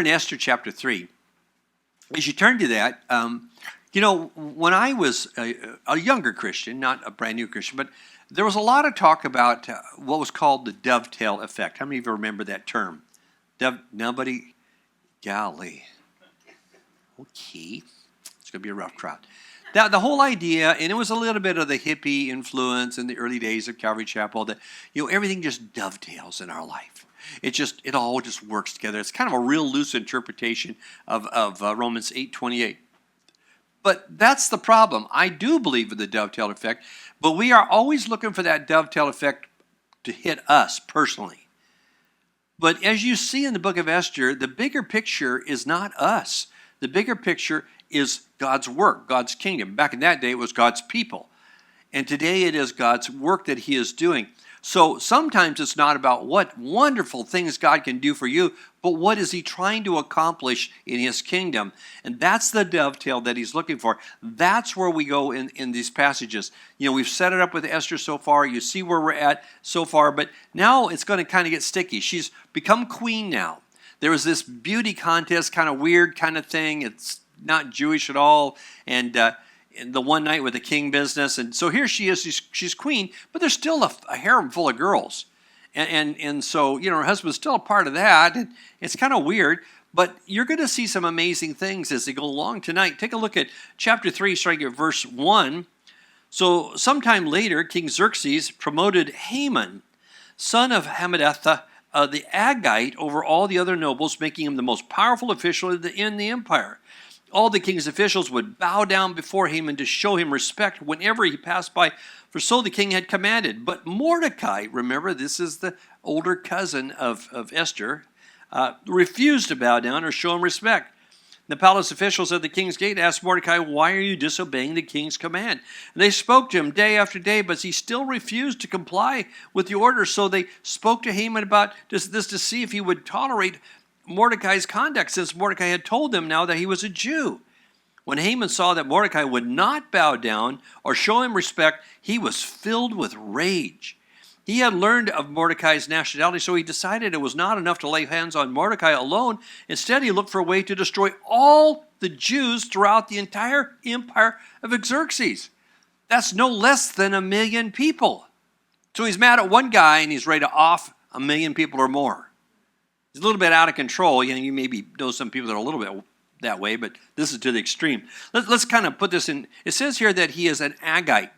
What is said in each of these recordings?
in Esther chapter 3. As you turn to that, when I was a younger Christian, not a brand new Christian, but there was a lot of talk about what was called the dovetail effect. How many of you remember that term? Nobody? Golly. Okay. It's going to be a rough crowd. The whole idea, and it was a little bit of the hippie influence in the early days of Calvary Chapel, that everything just dovetails in our life. It all just works together. It's kind of a real loose interpretation of Romans 8:28. But that's the problem. I do believe in the dovetail effect, but we are always looking for that dovetail effect to hit us personally. But as you see in the book of Esther, the bigger picture is not us. The bigger picture is God's work, God's kingdom. Back in that day, it was God's people. And today it is God's work that he is doing. So sometimes it's not about what wonderful things God can do for you, but what is he trying to accomplish in his kingdom? And that's the dovetail that he's looking for. That's where we go in these passages. We've set it up with Esther so far. You see where we're at so far, but now it's going to kind of get sticky. She's become queen now. There was this beauty contest, kind of weird kind of thing. It's not Jewish at all. And the one night with the king business. And so here she is, she's queen, but there's still a harem full of girls. And so, her husband's still a part of that. And it's kind of weird, but you're going to see some amazing things as they go along tonight. Take a look at chapter 3, starting at verse 1. So sometime later, King Xerxes promoted Haman, son of Hammedatha, the Agagite, over all the other nobles, making him the most powerful official in the empire. All the king's officials would bow down before Haman to show him respect whenever he passed by, for so the king had commanded. But Mordecai, remember, this is the older cousin of Esther, refused to bow down or show him respect. The palace officials at the king's gate asked Mordecai, "Why are you disobeying the king's command?" And they spoke to him day after day, but he still refused to comply with the order. So they spoke to Haman about this to see if he would tolerate Mordecai's conduct, since Mordecai had told them now that he was a Jew. When Haman saw that Mordecai would not bow down or show him respect, he was filled with rage. He had learned of Mordecai's nationality, so he decided it was not enough to lay hands on Mordecai alone. Instead, he looked for a way to destroy all the Jews throughout the entire empire of Xerxes. That's no less than 1 million people. So he's mad at one guy, and he's ready to off 1 million people or more. It's a little bit out of control. You maybe know some people that are a little bit that way, but this is to the extreme. Let's kind of put this in. It says here that he is an Agagite,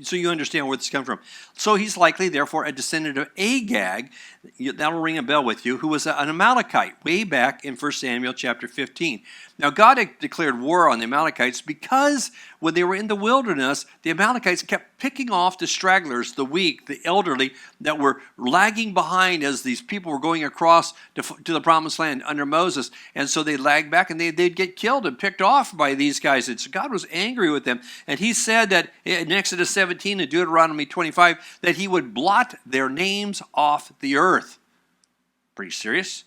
so you understand where this comes from. So he's likely, therefore, a descendant of Agag. That'll ring a bell with you, who was an Amalekite way back in 1 Samuel chapter 15. Now, God had declared war on the Amalekites because when they were in the wilderness, the Amalekites kept picking off the stragglers, the weak, the elderly, that were lagging behind as these people were going across to the promised land under Moses. And so they lagged back and they'd get killed and picked off by these guys. And so God was angry with them. And he said that in Exodus 17 and Deuteronomy 25, that he would blot their names off the earth. Pretty serious.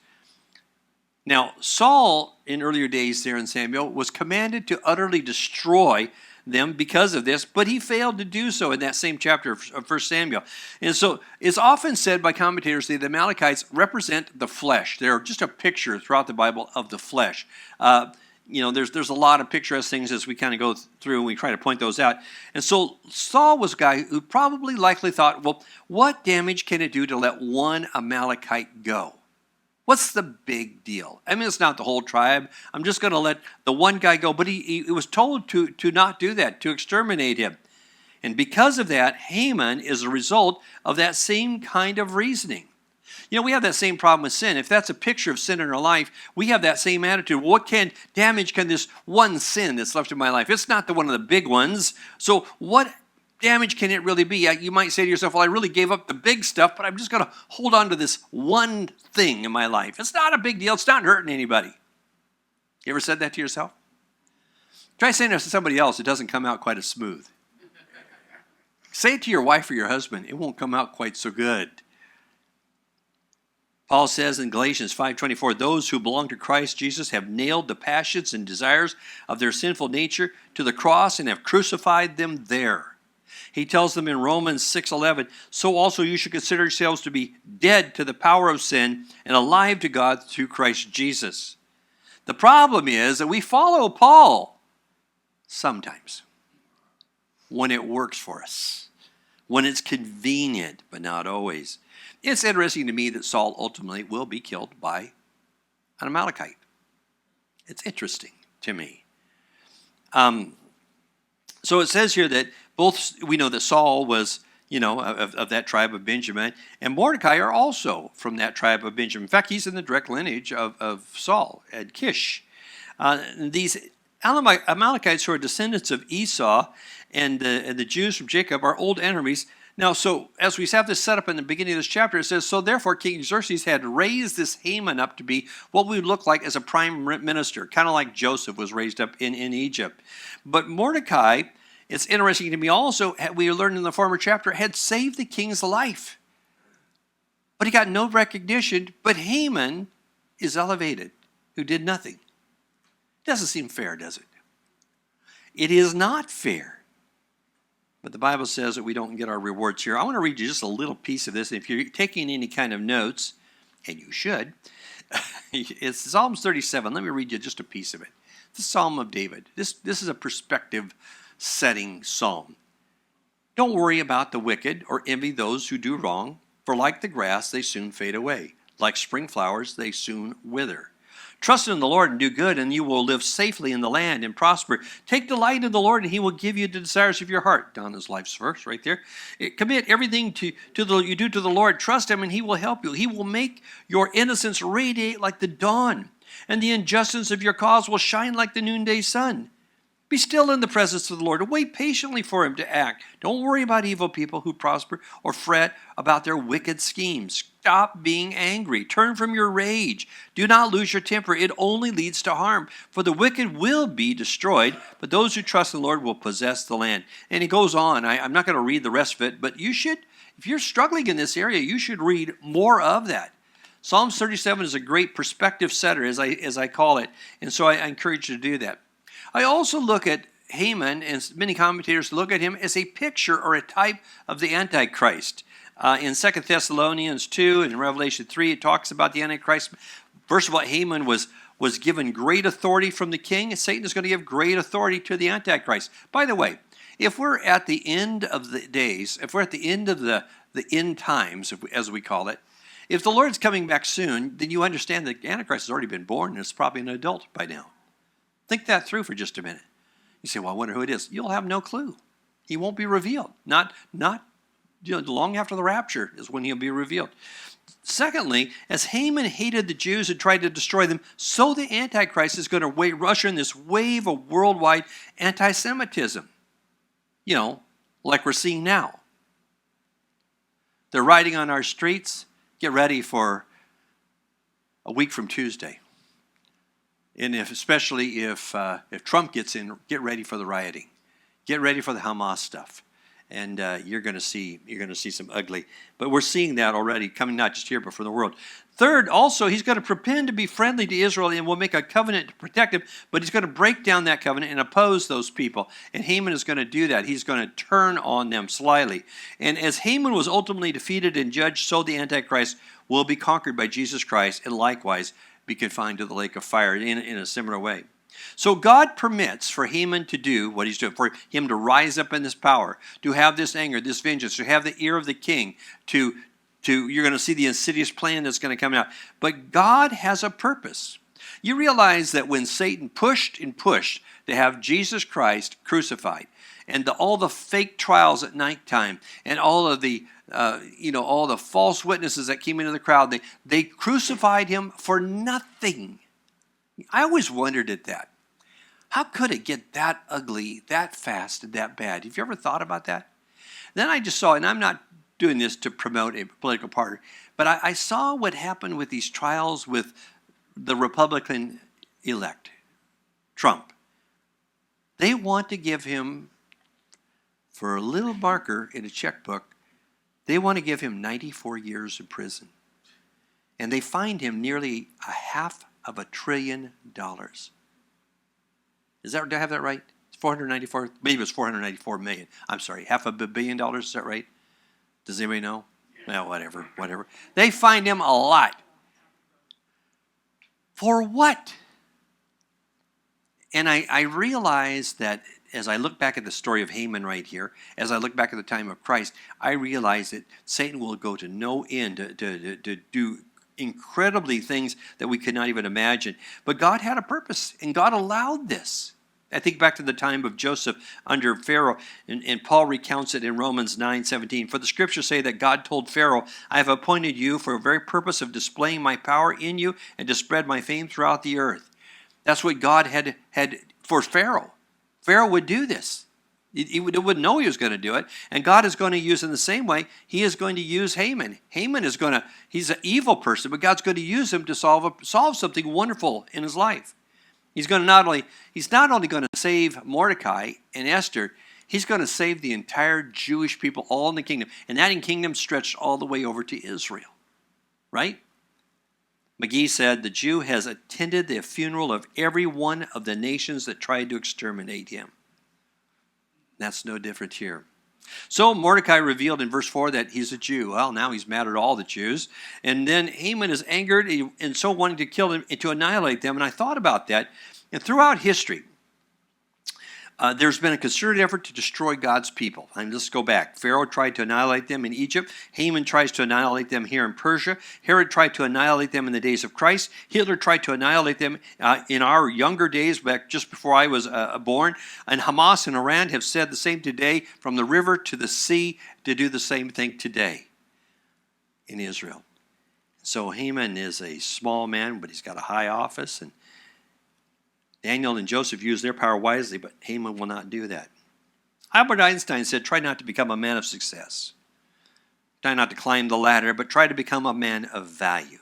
Now, Saul, in earlier days there in Samuel, was commanded to utterly destroy them because of this, but he failed to do so in that same chapter of 1 Samuel. And so it's often said by commentators that the Amalekites represent the flesh. They're just a picture throughout the Bible of the flesh. There's a lot of picturesque things as we kind of go through and we try to point those out. And so Saul was a guy who probably likely thought, well, what damage can it do to let one Amalekite go? What's the big deal? I mean, it's not the whole tribe. I'm just going to let the one guy go. But he was told to not do that, to exterminate him. And because of that, Haman is a result of that same kind of reasoning. We have that same problem with sin. If that's a picture of sin in our life, we have that same attitude. What damage can this one sin that's left in my life? It's not one of the big ones. So what damage can it really be? You might say to yourself, well, I really gave up the big stuff, but I'm just going to hold on to this one thing in my life. It's not a big deal. It's not hurting anybody. You ever said that to yourself? Try saying it to somebody else. It doesn't come out quite as smooth. Say it to your wife or your husband. It won't come out quite so good. Paul says in Galatians 5:24, those who belong to Christ Jesus have nailed the passions and desires of their sinful nature to the cross and have crucified them there. He tells them in Romans 6:11, so also you should consider yourselves to be dead to the power of sin and alive to God through Christ Jesus. The problem is that we follow Paul sometimes when it works for us, when it's convenient, but not always. It's interesting to me that Saul ultimately will be killed by an Amalekite. It's interesting to me. So it says here that we know that Saul was, of that tribe of Benjamin, and Mordecai are also from that tribe of Benjamin. In fact, he's in the direct lineage of Saul and Kish. These Amalekites, who are descendants of Esau and the Jews from Jacob, are old enemies. Now, so as we have this set up in the beginning of this chapter, it says, so therefore King Xerxes had raised this Haman up to be what we would look like as a prime minister, kind of like Joseph was raised up in Egypt. But Mordecai, it's interesting to me also, we learned in the former chapter, had saved the king's life. But he got no recognition, but Haman is elevated, who did nothing. Doesn't seem fair, does it? It is not fair. But the Bible says that we don't get our rewards here. I want to read you just a little piece of this. If you're taking any kind of notes, and you should, it's Psalms 37. Let me read you just a piece of it. It's the Psalm of David. This is a perspective-setting psalm. Don't worry about the wicked or envy those who do wrong, for like the grass, they soon fade away. Like spring flowers, they soon wither. Trust in the Lord and do good, and you will live safely in the land and prosper. Take delight in the Lord, and he will give you the desires of your heart. Donna's life's verse right there. Commit everything you do to the Lord. Trust him, and he will help you. He will make your innocence radiate like the dawn, and the injustice of your cause will shine like the noonday sun. Be still in the presence of the Lord and wait patiently for him to act. Don't worry about evil people who prosper or fret about their wicked schemes. Stop being angry. Turn from your rage. Do not lose your temper. It only leads to harm. For the wicked will be destroyed, but those who trust in the Lord will possess the land. And he goes on. I'm not going to read the rest of it, but you should, if you're struggling in this area, you should read more of that. Psalms 37 is a great perspective setter, as I call it, and so I encourage you to do that. I also look at Haman, and many commentators look at him as a picture or a type of the Antichrist. In 2 Thessalonians 2 and in Revelation 3, it talks about the Antichrist. First of all, Haman was given great authority from the king, and Satan is going to give great authority to the Antichrist. By the way, if we're at the end of the days, if we're at the end of the end times, as we call it, if the Lord's coming back soon, then you understand that the Antichrist has already been born and is probably an adult by now. Think that through for just a minute. You say, well, I wonder who it is. You'll have no clue. He won't be revealed. Not long after the rapture is when he'll be revealed. Secondly, as Haman hated the Jews and tried to destroy them, so the Antichrist is going to usher in this wave of worldwide anti-Semitism. Like we're seeing now. They're riding on our streets. Get ready for a week from Tuesday. And especially if Trump gets in, get ready for the rioting, get ready for the Hamas stuff, and you're going to see some ugly. But we're seeing that already coming, not just here but from the world. Third, also, he's going to pretend to be friendly to Israel and will make a covenant to protect him, but he's going to break down that covenant and oppose those people. And Haman is going to do that. He's going to turn on them slyly. And as Haman was ultimately defeated and judged, so the Antichrist will be conquered by Jesus Christ, and likewise be confined to the lake of fire in a similar way. So God permits for Haman to do what he's doing, for him to rise up in this power, to have this anger, this vengeance, to have the ear of the king, to you're going to see the insidious plan that's going to come out. But God has a purpose. You realize that when Satan pushed and pushed to have Jesus Christ crucified, and all the fake trials at nighttime, and all of the all the false witnesses that came into the crowd, they crucified him for nothing. I always wondered at that. How could it get that ugly, that fast, and that bad? Have you ever thought about that? Then I just saw, and I'm not doing this to promote a political party, but I saw what happened with these trials with the Republican elect, Trump. They want to give him, for a little marker in a checkbook, they want to give him 94 years in prison. And they fined him nearly $500 billion. Is that, do I have that right? It's 494, maybe it's 494 million. I'm sorry, $500 million, is that right? Does anybody know? Well, whatever. They fined him a lot. For what? And I realize that as I look back at the story of Haman right here, as I look back at the time of Christ, I realize that Satan will go to no end to do incredibly things that we could not even imagine. But God had a purpose, and God allowed this. I think back to the time of Joseph under Pharaoh, and Paul recounts it in Romans 9:17. For the scriptures say that God told Pharaoh, I have appointed you for a very purpose of displaying my power in you and to spread my fame throughout the earth. That's what God had for Pharaoh. Pharaoh would do this. He wouldn't know he was going to do it. And God is going to use in the same way, he is going to use Haman. Haman is going to, he's an evil person, but God's going to use him to solve something wonderful in his life. He's not only going to save Mordecai and Esther, he's going to save the entire Jewish people, all in the kingdom. And that kingdom stretched all the way over to Israel. Right? McGee said, the Jew has attended the funeral of every one of the nations that tried to exterminate him. That's no different here. So Mordecai revealed in verse 4 that he's a Jew. Well, now he's mad at all the Jews. And then Haman is angered and so wanting to kill them and to annihilate them. And I thought about that. And throughout history, there's been a concerted effort to destroy God's people. And let's go back. Pharaoh tried to annihilate them in Egypt. Haman tries to annihilate them here in Persia. Herod tried to annihilate them in the days of Christ. Hitler tried to annihilate them in our younger days, back just before I was born. And Hamas and Iran have said the same today, from the river to the sea, to do the same thing today in Israel. So Haman is a small man, but he's got a high office, and Daniel and Joseph used their power wisely, but Haman will not do that. Albert Einstein said, try not to become a man of success. Try not to climb the ladder, but try to become a man of value.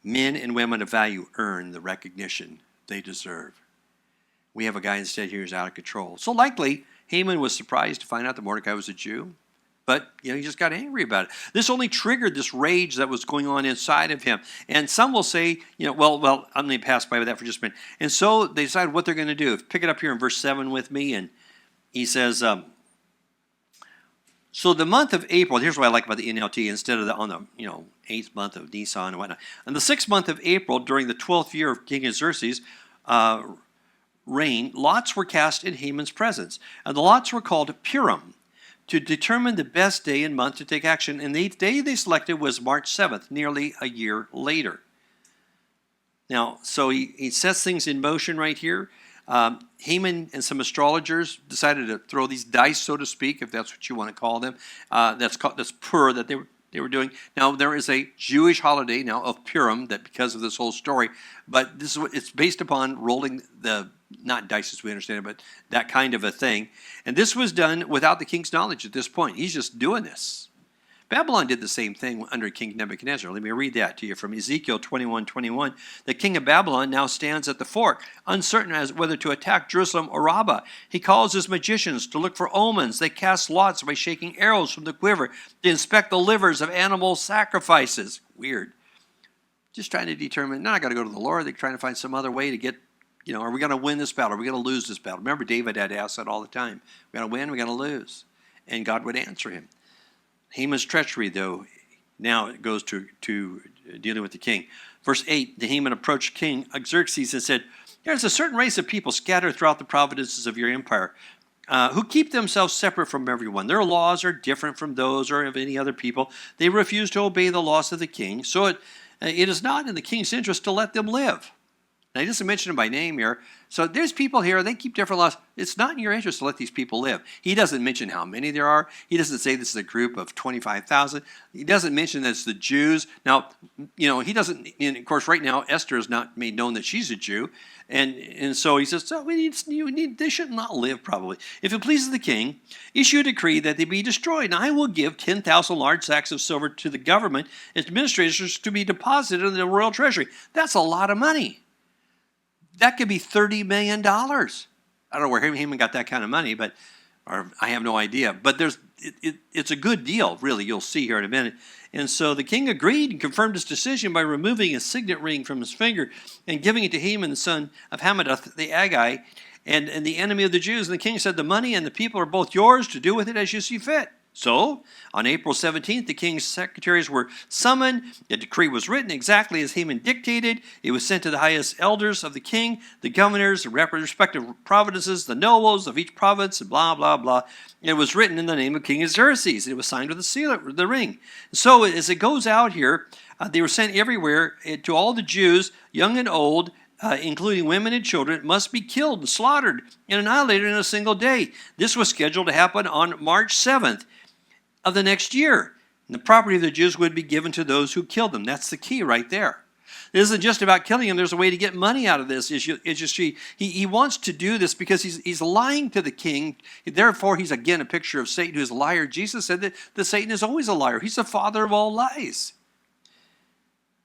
Men and women of value earn the recognition they deserve. We have a guy instead here who's out of control. So likely, Haman was surprised to find out that Mordecai was a Jew. But, he just got angry about it. This only triggered this rage that was going on inside of him. And some will say, well, I'm going to pass by that for just a minute. And so they decide what they're going to do. Pick it up here in verse 7 with me. And he says, so the month of April, here's what I like about the NLT, instead of on the 8th month of Nisan and whatnot. On the 6th month of April, during the 12th year of King Xerxes' reign, lots were cast in Haman's presence. And the lots were called Purim, to determine the best day and month to take action. And the day they selected was March 7th, nearly a year later. Now, so he sets things in motion right here. Haman and some astrologers decided to throw these dice, so to speak, if that's what you want to call them. That's Pur that they were doing. Now, there is a Jewish holiday now of Purim that because of this whole story, but this is what it's based upon, rolling the, not dice as we understand it, but that kind of a thing. And this was done without the king's knowledge at this point. He's just doing this. Babylon did the same thing under King Nebuchadnezzar. Let me read that to you from Ezekiel 21:21. The king of Babylon now stands at the fork, uncertain as whether to attack Jerusalem or Rabbah. He calls his magicians to look for omens. They cast lots by shaking arrows from the quiver to inspect the livers of animal sacrifices. Weird. Just trying to determine, no, I got to go to the Lord. They're trying to find some other way to get, are we going to win this battle? Are we going to lose this battle? Remember, David had asked that all the time. We're going to win, we're going to lose. And God would answer him. Haman's treachery, though, now it goes to dealing with the king. Verse 8, the Haman approached King Xerxes and said, there's a certain race of people scattered throughout the provinces of your empire who keep themselves separate from everyone. Their laws are different from those or of any other people. They refuse to obey the laws of the king. So it is not in the king's interest to let them live. Now, he doesn't mention them by name here. So there's people here, they keep different laws. It's not in your interest to let these people live. He doesn't mention how many there are. He doesn't say this is a group of 25,000. He doesn't mention that it's the Jews. Now, he doesn't, and of course, right now, Esther has not made known that she's a Jew. And so he says, they should not live probably. If it pleases the king, issue a decree that they be destroyed. And I will give 10,000 large sacks of silver to the government administrators to be deposited in the royal treasury. That's a lot of money. That could be $30 million. I don't know where Haman got that kind of money, or I have no idea. But it's a good deal, really. You'll see here in a minute. And so the king agreed and confirmed his decision by removing a signet ring from his finger and giving it to Haman, the son of Hammedatha the Agagite, and the enemy of the Jews. And the king said, the money and the people are both yours to do with it as you see fit. So, on April 17th, the king's secretaries were summoned. A decree was written exactly as Haman dictated. It was sent to the highest elders of the king, the governors, the respective provinces, the nobles of each province, and blah, blah, blah. It was written in the name of King Xerxes. It was signed with the seal, the ring. So, as it goes out here, they were sent everywhere to all the Jews, young and old, including women and children, must be killed and slaughtered and annihilated in a single day. This was scheduled to happen on March 7th. Of the next year. And the property of the Jews would be given to those who killed them. That's the key right there. It isn't just about killing them. There's a way to get money out of this. It's just he wants to do this because he's lying to the king. Therefore, he's again a picture of Satan who's a liar. Jesus said that Satan is always a liar. He's the father of all lies.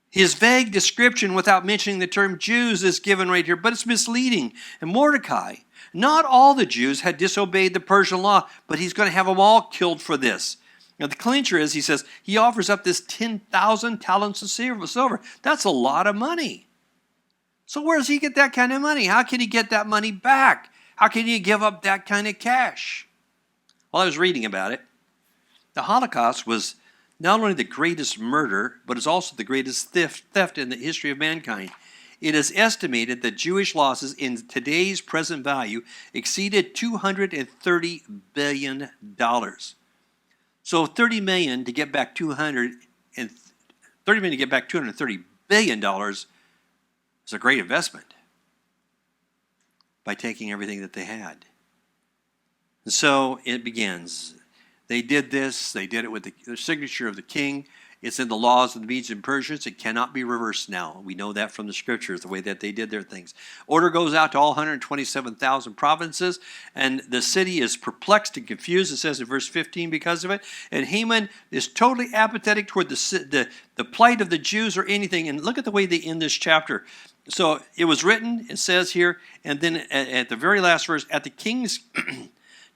His vague description without mentioning the term Jews is given right here, but it's misleading. And Mordecai, not all the Jews had disobeyed the Persian law, but he's going to have them all killed for this. Now, the clincher is, he says, he offers up this 10,000 talents of silver. That's a lot of money. So where does he get that kind of money? How can he get that money back? How can he give up that kind of cash? Well, I was reading about it. The Holocaust was not only the greatest murder, but it's also the greatest theft in the history of mankind. It is estimated that Jewish losses in today's present value exceeded $230 billion. So $30 million to get back $230 billion is a great investment by taking everything that they had. And so it begins. They did this. They did it with the signature of the king. It's in the laws of the Medes and Persians. It cannot be reversed now. We know that from the scriptures, the way that they did their things. Order goes out to all 127,000 provinces, and the city is perplexed and confused, it says in verse 15, because of it. And Haman is totally apathetic toward the plight of the Jews or anything. And look at the way they end this chapter. So it was written, it says here, and then at the very last verse, at the king's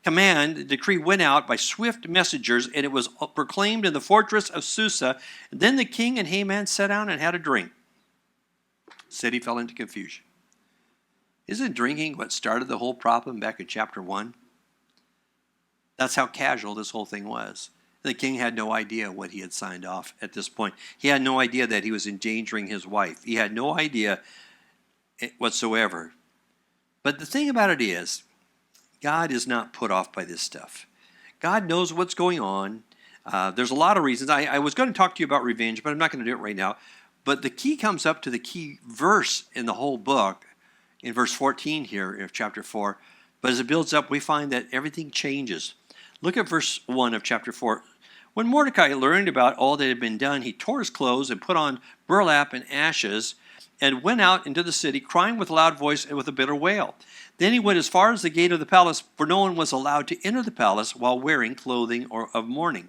command, the decree went out by swift messengers, and it was proclaimed in the fortress of Susa. And then the king and Haman sat down and had a drink. The city fell into confusion. Isn't drinking what started the whole problem back in chapter 1? That's how casual this whole thing was. The king had no idea what he had signed off at this point. He had no idea that he was endangering his wife. He had no idea whatsoever. But the thing about it is, God is not put off by this stuff. God knows what's going on. There's a lot of reasons. I was going to talk to you about revenge, but I'm not going to do it right now. But the key comes up to the key verse in the whole book, in verse 14 here of chapter 4. But as it builds up, we find that everything changes. Look at verse 1 of chapter 4. When Mordecai learned about all that had been done, he tore his clothes and put on burlap and ashes and went out into the city, crying with a loud voice and with a bitter wail. Then he went as far as the gate of the palace, for no one was allowed to enter the palace while wearing clothing of mourning.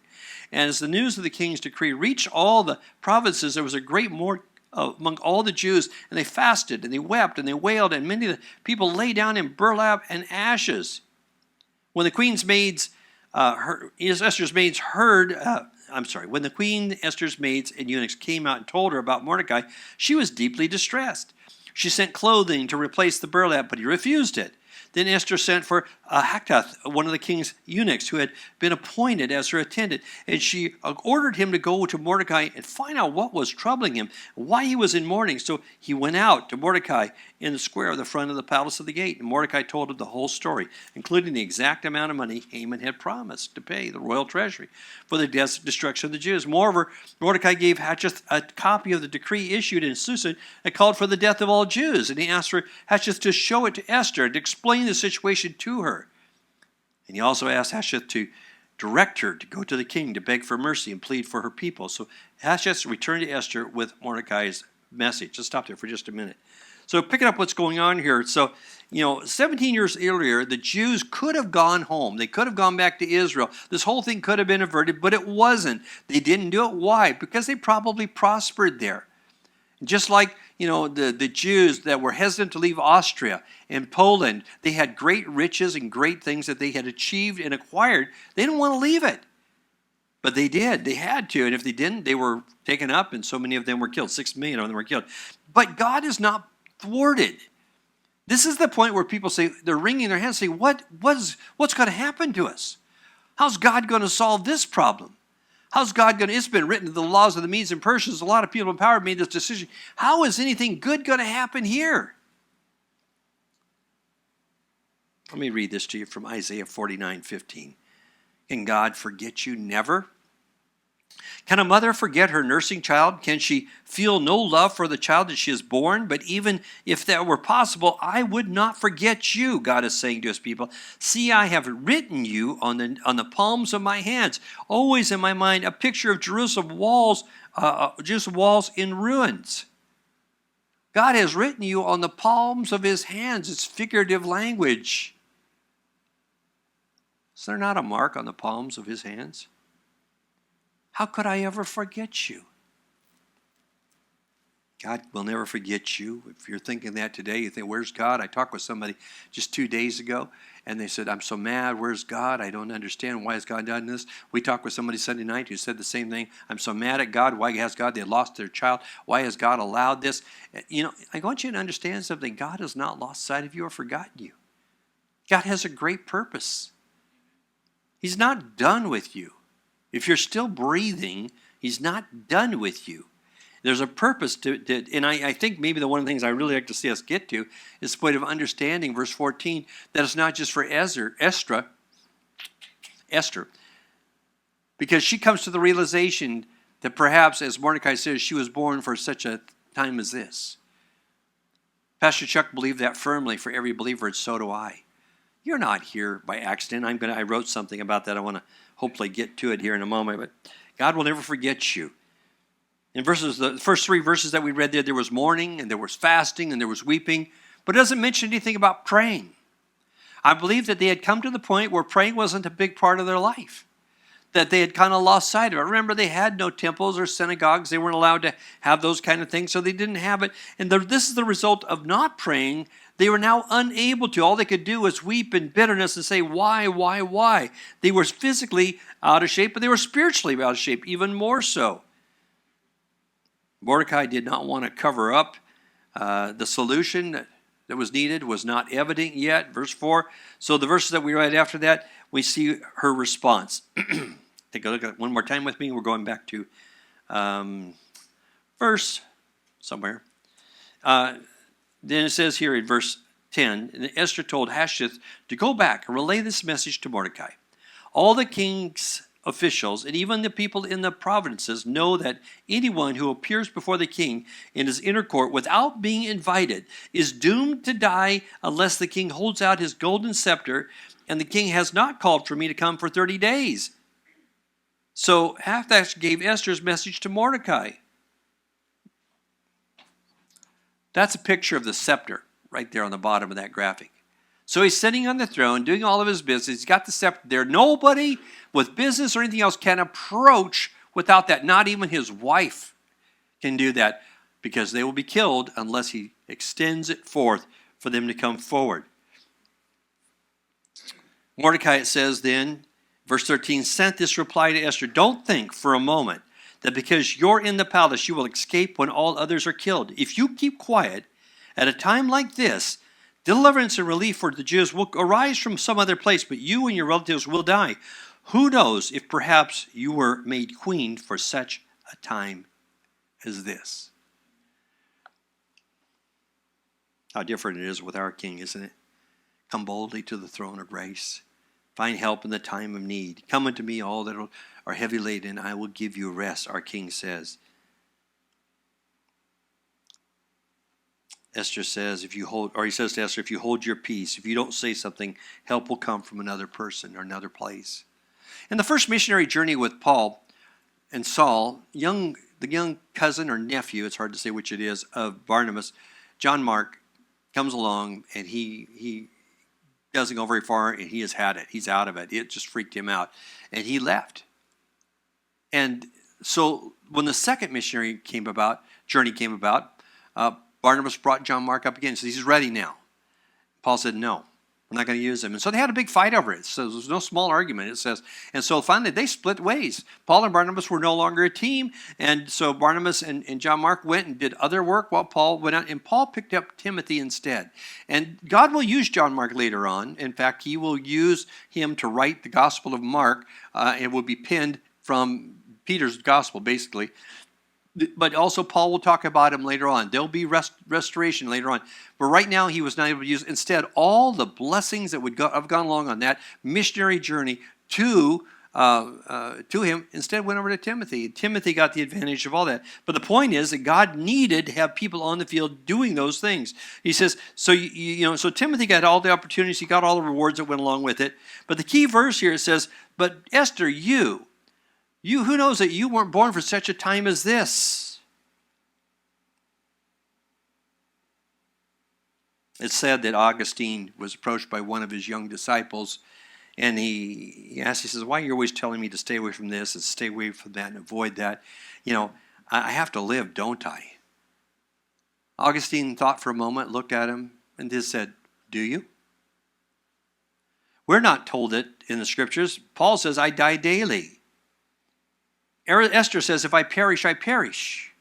And as the news of the king's decree reached all the provinces, there was a great mourning among all the Jews, and they fasted, and they wept, and they wailed, and many of the people lay down in burlap and ashes. When the queen's maids, Esther's maids when the queen, Esther's maids, and eunuchs came out and told her about Mordecai, she was deeply distressed. She sent clothing to replace the burlap, but he refused it. Then Esther sent for Haggath, one of the king's eunuchs, who had been appointed as her attendant, and she ordered him to go to Mordecai and find out what was troubling him, why he was in mourning. So he went out to Mordecai in the square of the front of the palace of the gate, and Mordecai told him the whole story, including the exact amount of money Haman had promised to pay the royal treasury for the destruction of the Jews. Moreover, Mordecai gave Hatsheth a copy of the decree issued in Susa that called for the death of all Jews, and he asked for Hatsheth to show it to Esther and to explain the situation to her. And he also asked Hatsheth to direct her to go to the king to beg for mercy and plead for her people. So Hatsheth returned to Esther with Mordecai's message. Let's stop there for just a minute. So picking up what's going on here. So, 17 years earlier, the Jews could have gone home. They could have gone back to Israel. This whole thing could have been averted, but it wasn't. They didn't do it. Why? Because they probably prospered there. Just like, the Jews that were hesitant to leave Austria and Poland, they had great riches and great things that they had achieved and acquired. They didn't want to leave it. But they did. They had to. And if they didn't, they were taken up, and so many of them were killed. 6 million of them were killed. But God is not thwarted. This is the point where people say, they're wringing their hands saying, what's going to happen to us? How's God going to solve this problem? How's God going to, it's been written in the laws of the Medes and Persians, a lot of people in power made this decision. How is anything good going to happen here? Let me read this to you from Isaiah 49:15. Can God forget you? Never. Can a mother forget her nursing child? Can she feel no love for the child that she has born? But even if that were possible, I would not forget you, God is saying to his people. See, I have written you on the palms of my hands. Always in my mind, a picture of Jerusalem walls in ruins. God has written you on the palms of his hands. It's figurative language. Is there not a mark on the palms of his hands? How could I ever forget you? God will never forget you. If you're thinking that today, you think, where's God? I talked with somebody just 2 days ago, and they said, I'm so mad. Where's God? I don't understand. Why has God done this? We talked with somebody Sunday night who said the same thing. I'm so mad at God. Why has God? They lost their child. Why has God allowed this? You know, I want you to understand something. God has not lost sight of you or forgotten you. God has a great purpose. He's not done with you. If you're still breathing, he's not done with you. There's a purpose to and I think maybe one of the things I really like to see us get to is the point of understanding, verse 14, that it's not just for Esther, because she comes to the realization that perhaps, as Mordecai says, she was born for such a time as this. Pastor Chuck believed that firmly for every believer, and so do I. You're not here by accident. I wrote something about that. I want to hopefully get to it here in a moment, but God will never forget you. In the first 3 verses that we read there was mourning, and there was fasting, and there was weeping, but it doesn't mention anything about praying. I believe that they had come to the point where praying wasn't a big part of their life, that they had kind of lost sight of it. Remember, they had no temples or synagogues. They weren't allowed to have those kind of things, so they didn't have it. And this is the result of not praying. They were now unable to. All they could do was weep in bitterness and say, why? They were physically out of shape, but they were spiritually out of shape, even more so. Mordecai did not want to cover up. The solution that was needed was not evident yet. Verse 4. So the verses that we read after that, we see her response. Take a look at it one more time with me. We're going back to verse somewhere. Then it says here in verse 10, and Esther told Hasheth to go back and relay this message to Mordecai. All the king's officials and even the people in the provinces know that anyone who appears before the king in his inner court without being invited is doomed to die unless the king holds out his golden scepter, and the king has not called for me to come for 30 days. So Hathach gave Esther's message to Mordecai. That's a picture of the scepter right there on the bottom of that graphic. So he's sitting on the throne, doing all of his business. He's got the scepter there. Nobody with business or anything else can approach without that. Not even his wife can do that, because they will be killed unless he extends it forth for them to come forward. Mordecai, it says then, verse 13, sent this reply to Esther. Don't think for a moment that because you're in the palace, you will escape when all others are killed. If you keep quiet at a time like this, deliverance and relief for the Jews will arise from some other place, but you and your relatives will die. Who knows if perhaps you were made queen for such a time as this? How different it is with our King, isn't it? Come boldly to the throne of grace. Find help in the time of need. Come unto me, all that are heavy laden, and I will give you rest, our King says. Esther says, he says to Esther, if you hold your peace, if you don't say something, help will come from another person or another place. In the first missionary journey with Paul and Saul, the young cousin or nephew, it's hard to say which it is, of Barnabas, John Mark, comes along, and he doesn't go very far, and he has had it. He's out of it. It just freaked him out, and he left. And so when the second missionary journey came about, Barnabas brought John Mark up again and said, he's ready now. Paul said, no, We're not going to use him. And so they had a big fight over it. So there's no small argument, it says. And so finally they split ways. Paul and Barnabas were no longer a team. And so Barnabas and John Mark went and did other work while Paul went out. And Paul picked up Timothy instead. And God will use John Mark later on. In fact, he will use him to write the Gospel of Mark. It will be penned from Peter's Gospel, basically. But also Paul will talk about him later on. There'll be restoration later on. But right now he was not able to use, instead, all the blessings that would have gone along on that missionary journey to him, instead went over to Timothy. Timothy got the advantage of all that. But the point is that God needed to have people on the field doing those things. He says, so so Timothy got all the opportunities, he got all the rewards that went along with it. But the key verse here says, but Esther, you who knows that you weren't born for such a time as this? It's said that Augustine was approached by one of his young disciples, and he says, why are you always telling me to stay away from this and stay away from that and avoid that? I have to live, don't I? Augustine thought for a moment, looked at him, and just said, do you? We're not told it in the scriptures. Paul says, I die daily. Esther says, if I perish, I perish.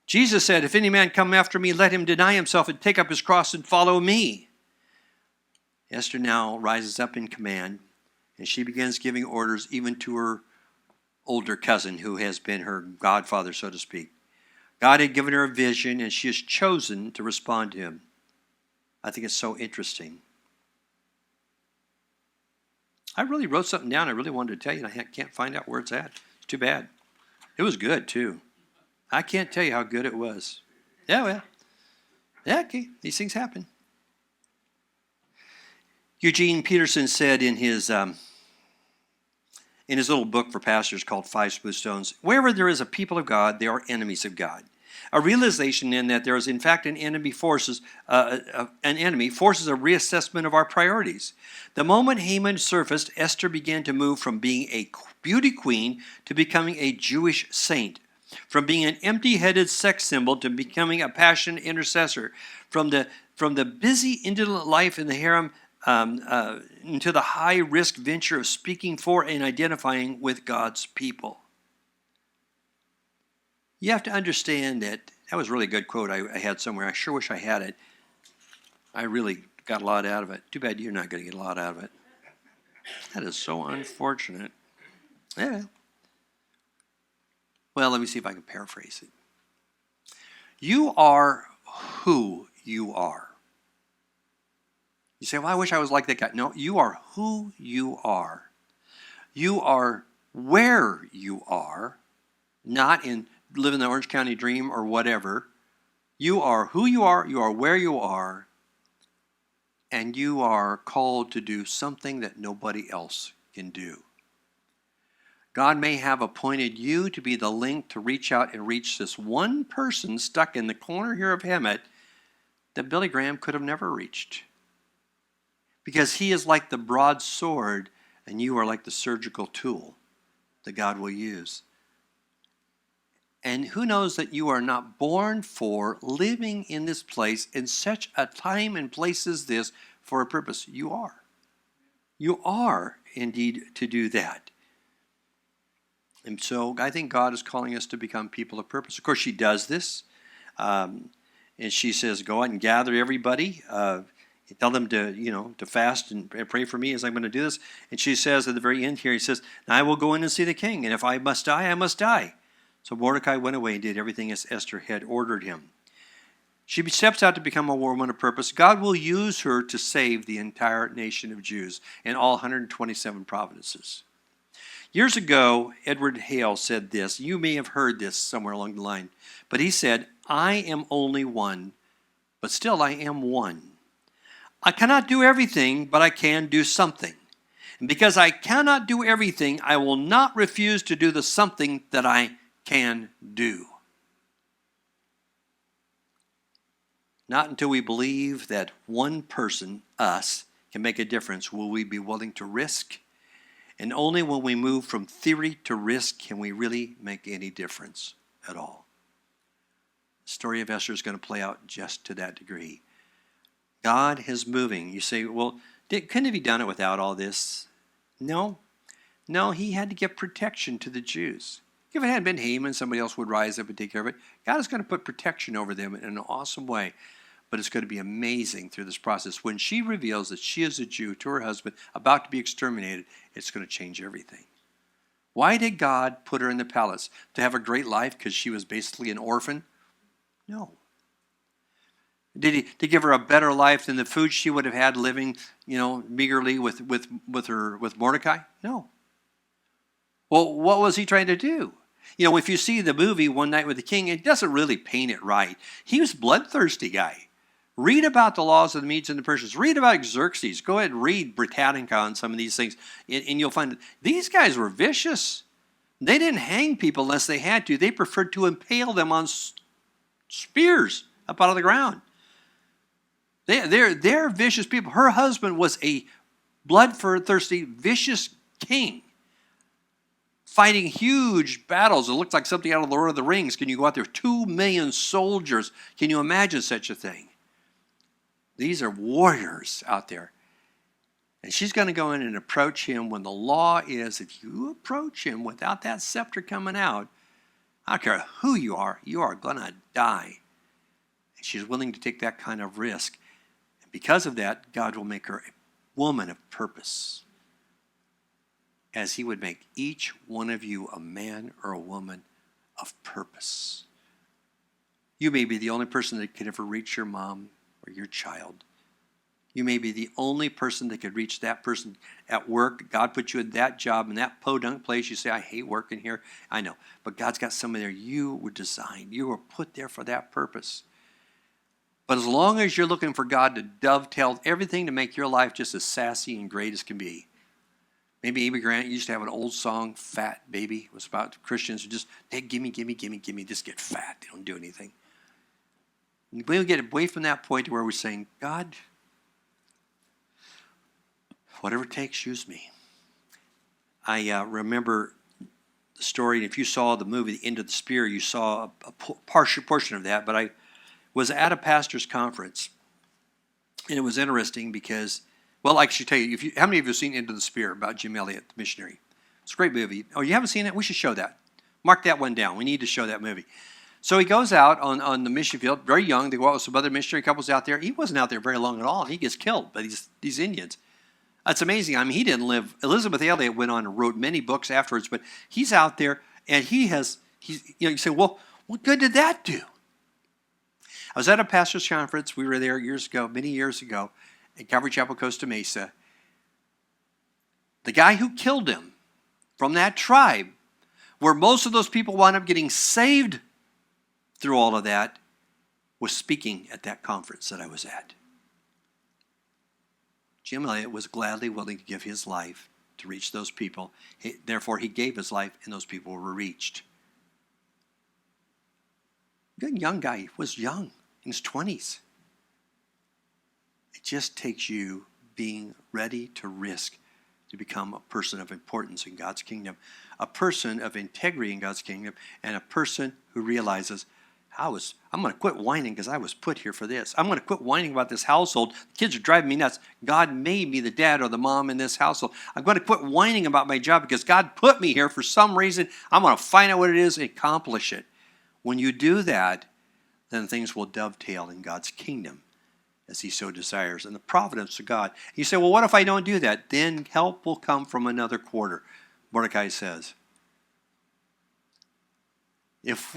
Jesus said, if any man come after me, let him deny himself and take up his cross and follow me. Esther now rises up in command, and she begins giving orders even to her older cousin, who has been her godfather, so to speak. God had given her a vision, and she has chosen to respond to him. I think it's so interesting. I really wrote something down I really wanted to tell you, and I can't find out where it's at. It's too bad. It was good, too. I can't tell you how good it was. Yeah, well. Yeah, okay. These things happen. Eugene Peterson said in his little book for pastors called Five Smooth Stones, wherever there is a people of God, there are enemies of God. A realization then that there is in fact an enemy forces a reassessment of our priorities. The moment Haman surfaced, Esther began to move from being a beauty queen to becoming a Jewish saint, from being an empty-headed sex symbol to becoming a passionate intercessor, from the busy indolent life in the harem into the high-risk venture of speaking for and identifying with God's people. You have to understand that was a really good quote I had somewhere. I sure wish I had it. I really got a lot out of it. Too bad you're not going to get a lot out of it. That is so unfortunate. Yeah. Well, let me see if I can paraphrase it. You are who you are. You say, well, I wish I was like that guy. No, you are who you are. You are where you are, not in living the Orange County dream or whatever. You are who you are where you are, and you are called to do something that nobody else can do. God may have appointed you to be the link to reach out and reach this one person stuck in the corner here of Hemet that Billy Graham could have never reached. Because he is like the broadsword, and you are like the surgical tool that God will use. And who knows that you are not born for living in this place in such a time and place as this for a purpose? You are. You are indeed to do that. And so I think God is calling us to become people of purpose. Of course, she does this. And she says, go out and gather everybody. Tell them to fast and pray for me as I'm going to do this. And she says at the very end here, he says, I will go in and see the king. And if I must die, I must die. So Mordecai went away and did everything as Esther had ordered him. She steps out to become a woman of purpose. God will use her to save the entire nation of Jews in all 127 provinces. Years ago, Edward Hale said this. You may have heard this somewhere along the line. But he said, I am only one, but still I am one. I cannot do everything, but I can do something. And because I cannot do everything, I will not refuse to do the something that I can do. Not until we believe that one person, us, can make a difference will we be willing to risk. And only when we move from theory to risk can we really make any difference at all. The story of Esther is going to play out just to that degree. God is moving. You say, well, couldn't have he done it without all this? No. No, he had to give protection to the Jews. If it had been Haman, somebody else would rise up and take care of it. God is going to put protection over them in an awesome way. But it's going to be amazing through this process. When she reveals that she is a Jew to her husband, about to be exterminated, it's going to change everything. Why did God put her in the palace? To have a great life because she was basically an orphan? No. Did he to give her a better life than the food she would have had living, meagerly with Mordecai? No. Well, what was he trying to do? If you see the movie One Night with the King, it doesn't really paint it right. He was a bloodthirsty guy. Read about the laws of the Medes and the Persians. Read about Xerxes. Go ahead and read Britannica on some of these things, and you'll find that these guys were vicious. They didn't hang people unless they had to. They preferred to impale them on spears up out of the ground. They're vicious people. Her husband was a bloodthirsty, vicious king, fighting huge battles. It looked like something out of the Lord of the Rings. Can you go out there? 2 million soldiers. Can you imagine such a thing? These are warriors out there. And she's going to go in and approach him when the law is, if you approach him without that scepter coming out, I don't care who you are going to die. And she's willing to take that kind of risk. And because of that, God will make her a woman of purpose, as he would make each one of you a man or a woman of purpose. You may be the only person that could ever reach your mom or your child. You may be the only person that could reach that person at work. God put you in that job, in that podunk place. You say, I hate working here. I know. But God's got somebody there. You were designed. You were put there for that purpose. But as long as you're looking for God to dovetail everything to make your life just as sassy and great as can be. Maybe Amy Grant used to have an old song, Fat Baby. It was about Christians who just, hey, gimme, just get fat. They don't do anything. And we get away from that point to where we're saying, God, whatever it takes, use me. I remember the story, and if you saw the movie The End of the Spear, you saw a portion of that, but I was at a pastor's conference, and it was interesting because, well, I should tell you, how many of you have seen End of the Spear about Jim Elliot, the missionary? It's a great movie. Oh, you haven't seen it? We should show that. Mark that one down. We need to show that movie. So he goes out on the mission field, very young. They go out with some other missionary couples out there. He wasn't out there very long at all. He gets killed by these Indians. That's amazing. I mean, he didn't live. Elizabeth Elliot went on and wrote many books afterwards, but he's out there, and you say, well, what good did that do? I was at a pastor's conference. We were there many years ago, in Calvary Chapel, Costa Mesa. The guy who killed him from that tribe, where most of those people wound up getting saved through all of that, was speaking at that conference that I was at. Jim Elliot was gladly willing to give his life to reach those people. Therefore, he gave his life, and those people were reached. Good young guy. He was young, in his 20s. It just takes you being ready to risk to become a person of importance in God's kingdom, a person of integrity in God's kingdom, and a person who realizes, I'm going to quit whining because I was put here for this. I'm going to quit whining about this household. The kids are driving me nuts. God made me the dad or the mom in this household. I'm going to quit whining about my job because God put me here for some reason. I'm going to find out what it is and accomplish it. When you do that, then things will dovetail in God's kingdom as he so desires, and the providence of God. You say, well, what if I don't do that? Then help will come from another quarter, Mordecai says. If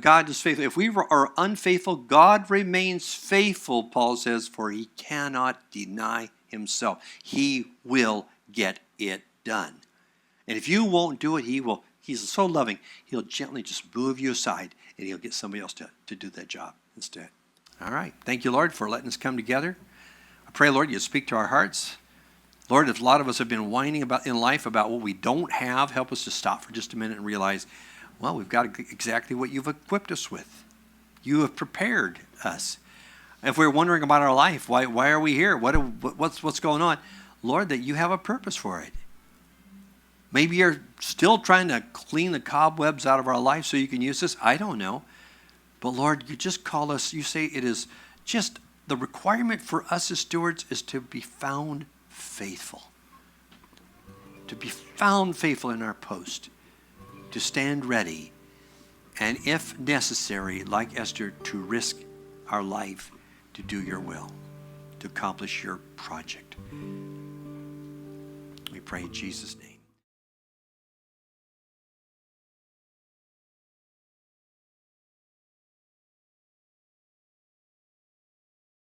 God is faithful. If we are unfaithful, God remains faithful, Paul says, for he cannot deny himself. He will get it done. And if you won't do it, he's so loving, he'll gently just move you aside, and he'll get somebody else to do that job instead. All right. Thank you, Lord, for letting us come together. I pray, Lord, you speak to our hearts. Lord, if a lot of us have been whining in life about what we don't have, help us to stop for just a minute and realize, well, we've got exactly what you've equipped us with. You have prepared us. If we're wondering about our life, why are we here? What's going on? Lord, that you have a purpose for it. Maybe you're still trying to clean the cobwebs out of our life so you can use this. I don't know. But Lord, you just call us, you say it is just the requirement for us as stewards is to be found faithful. To be found faithful in our post. To stand ready. And if necessary, like Esther, to risk our life to do your will. To accomplish your project. We pray in Jesus' name.